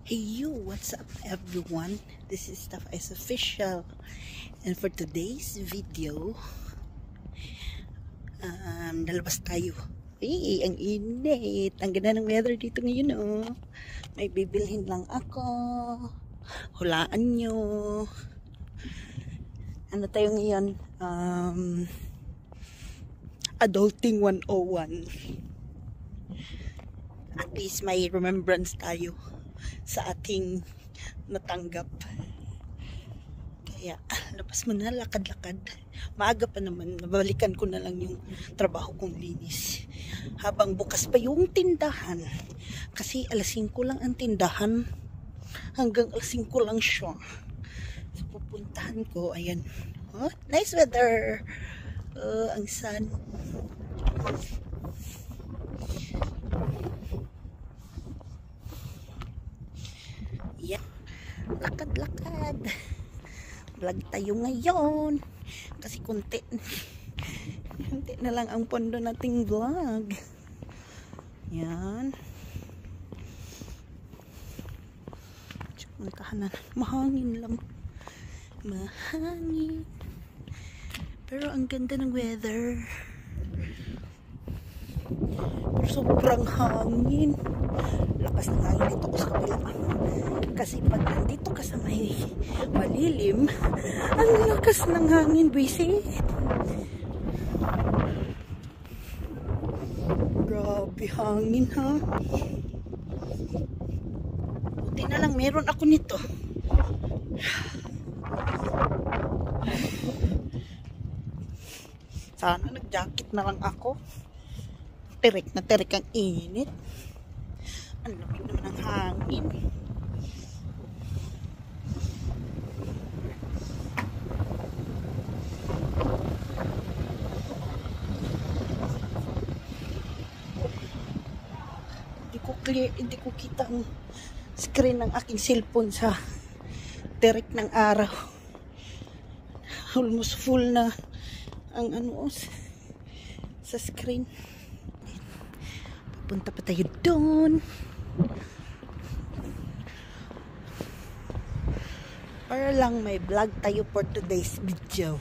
Hey you, what's up everyone? This is Stuff is Official, and for today's video, nalabas tayo. Hey, ang init. Ang ganda ng weather dito ngayon, oh. May bibilhin lang ako. Hulaan nyo. Ano tayo ngayon? Adulting 101. At least may remembrance tayo sa ating natanggap. Kaya labas mo na, lakad-lakad. Maaga pa naman, nabalikan ko na lang yung trabaho kong linis habang bukas pa yung tindahan, kasi alas 5 lang ang tindahan, hanggang alas 5 lang siya. So pupuntahan ko. Ayan, oh, nice weather. Ang sun. Yeah. Lakad-lakad. Vlog tayo ngayon kasi kunti na lang ang pondo nating vlog. Yan. Kahanan. Mahangin lang. Mahangin. Pero ang ganda ng weather. Pero sobrang hangin. Lakas ng hangin dito ko sa kabila. Kasi pag nandito ka sa may malilim, ang lakas ng hangin, busy. Grabe hangin, ha? Buti na lang meron ako nito. Sana nag-jacket na lang ako. Tirik na tirik ang init. Ang lamig naman ng hangin. Hindi ko kita ang screen ng aking cellphone sa tirik ng araw. Almost full na ang ano sa screen. Papunta pa tayo doon para lang may vlog tayo for today's video.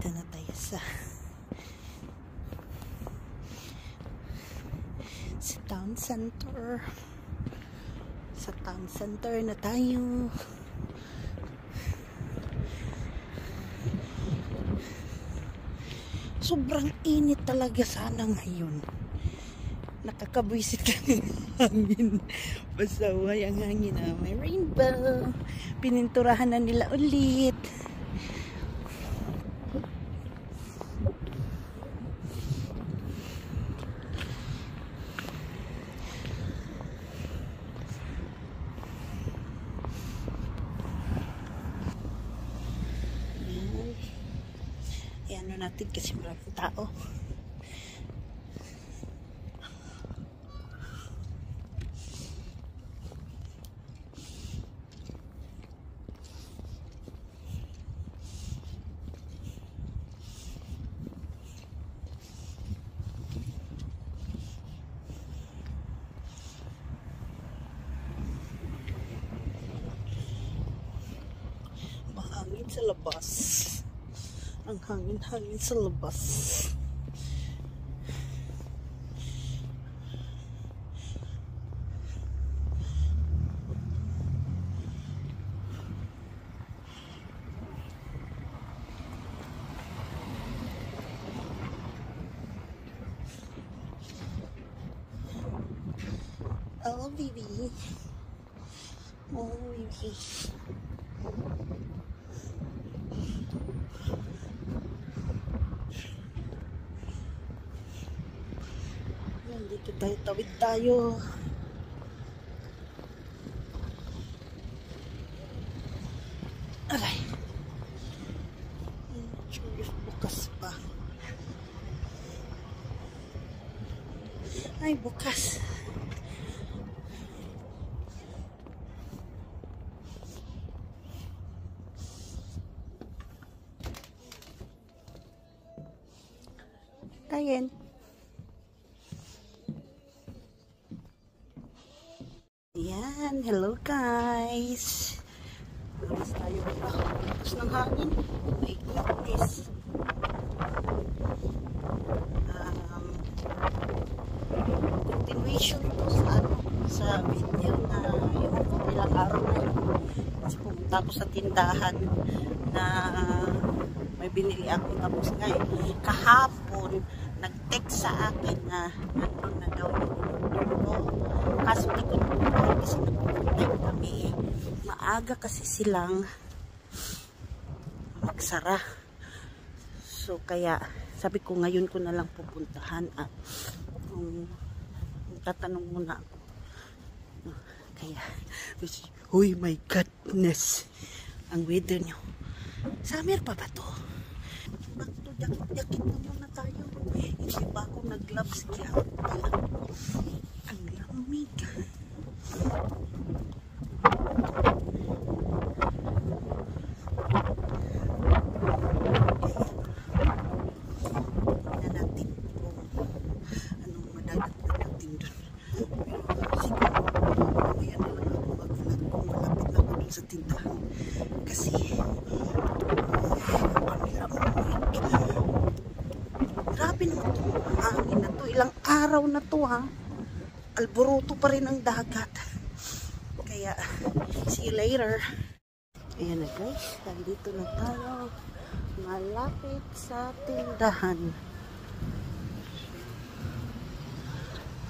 Dito na tayo sa town center. Sa town center na tayo. Sobrang init talaga sana ngayon. Nakakabwisit ka ng hangin. Basaway ang hangin, ah. May rainbow. Pininturahan na nila ulit. Ano natin kasi maraming tao. Mahangin sa labas. Ang hangin-hangin sa labas. Oh, baby. Oh, baby. Dito tayo, tawid tayo. Aray. Bukas pa. Ay, bukas. Ayan. Ayan. Hello guys. Labas tayo. Tapos ng hangin. My goodness. Continuation to sa video na yung ilang araw na yun. Kasi pumunta ako sa tindahan na may binili ako, tapos ngayon kahapon nag-text sa akin na nandun na daw yung kaso di ko napunta kasi napunta kami maaga kasi silang magsara, so kaya sabi ko ngayon ko na lang pupuntahan at tatanong muna ako. Kaya, oh my goodness, ang weather nyo. Summer pa ba to? Back to jacket na muna tayo. Hindi ba ako nag-gloves kaya ang lamig. Sa tindahan kasi grabe naman ito hangin na to, ilang araw na to ha, alboruto pa rin ang dagat, kaya see you later. Ayan na guys, nandito na tayo malapit sa tindahan.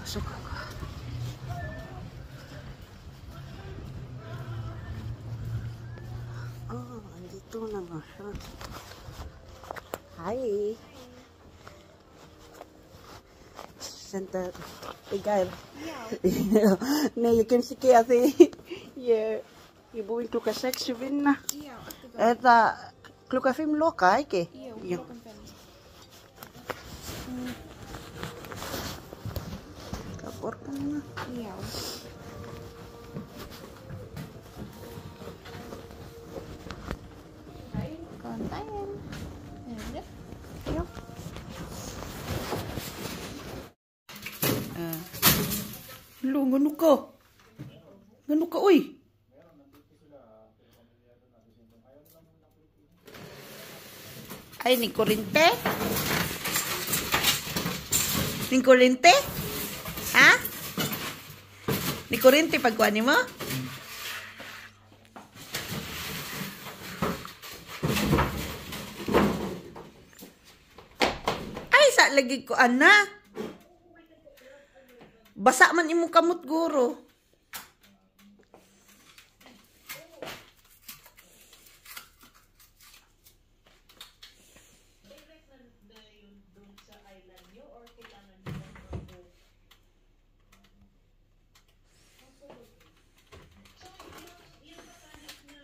Pasok ako. Andito na nga siya. Hi! Santa, egal. Ja. Nee, je kunt ze kijken. Je boeit klokka 6 je vinna. Ja. Klokka 5 loka, ikke? Ja, klokka 5. Kapor ka na. Ja. Kontayin. Ja. Lo, ngano ka? Ngano ka, uy? Ay, ni kurente? Ni kurente? Ha? Ni kurente pagkuhan mo? Ay, sa lagi ko, ana? Basa man imong kamot guro.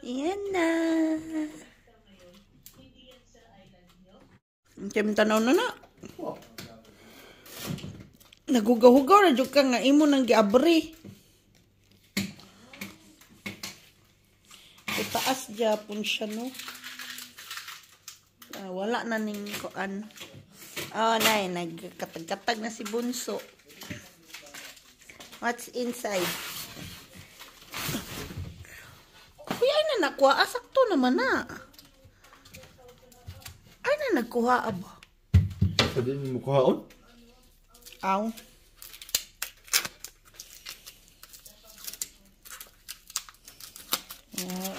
Yan na. Kaya tanaw na na. Nagugaw-hugaw na dyan ka nga imo nang giabri. Itaas dyan siya, no? Wala na ning kuan. Oh, nay, nagkatag-katag na si Bunso. What's inside? Uy, ay na nakuha. Sakto naman na. Ay na nagkuha, aba. Pwede mo kuhaon? Aw.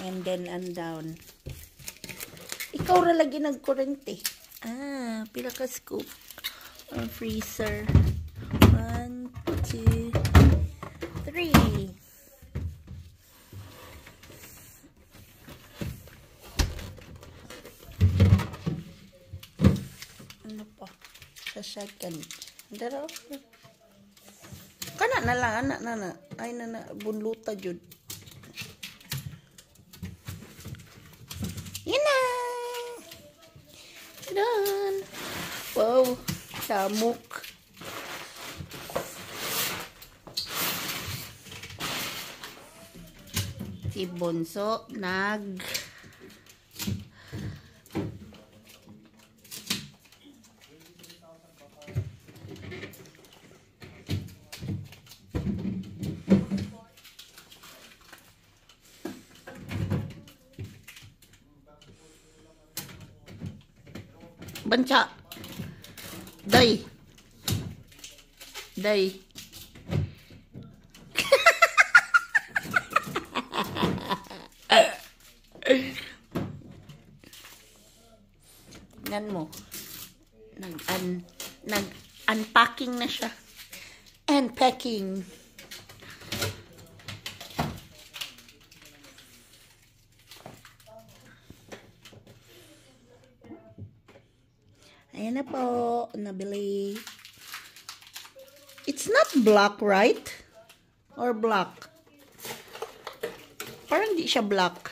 And then and down. Ikaw ra lagi nagkurente. Pila ka scoop. Freezer. 1, 2, 3. Ano pa? Sa second. Daro. Kana na lang anak na. Ay na bunluta jud. Yan na. Done. Wow, samok. Si Bunso Bansa. Day. Day. Tingnan mo. Nag-unpacking na siya. Unpacking. Ayan na po. Nabili. It's not black, right? Or black? Parang di siya black.